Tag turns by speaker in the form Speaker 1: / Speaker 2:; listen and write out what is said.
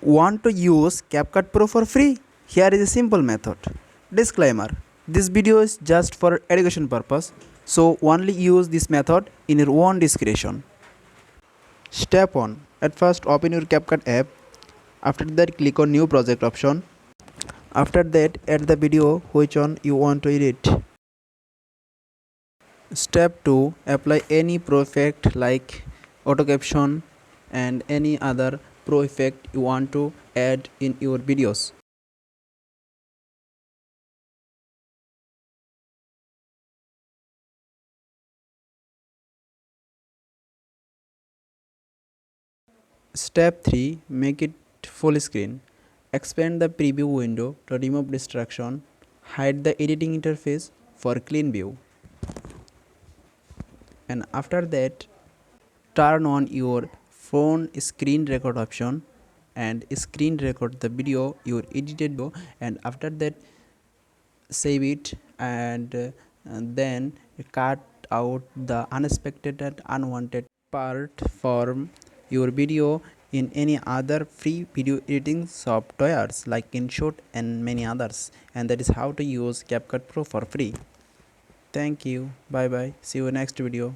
Speaker 1: Want to use CapCut Pro for free? Here is a simple method. Disclaimer: this video is just for education purpose, so only use this method in your own discretion. Step 1. At first open your CapCut app. After that click on new project option. After that add the video which one you want to edit. Step 2. Apply any pro effect like auto caption and any other pro effect you want to add in your videos. Step 3. Make it full screen. Expand the preview window to remove distraction. Hide the editing interface for clean view. And after that, turn on your phone screen record option and screen record the video you edited, and after that save it, and then cut out the unexpected and unwanted part from your video in any other free video editing softwares like InShot and many others. And that is how to use CapCut Pro for free. Thank you. Bye bye. See you next video.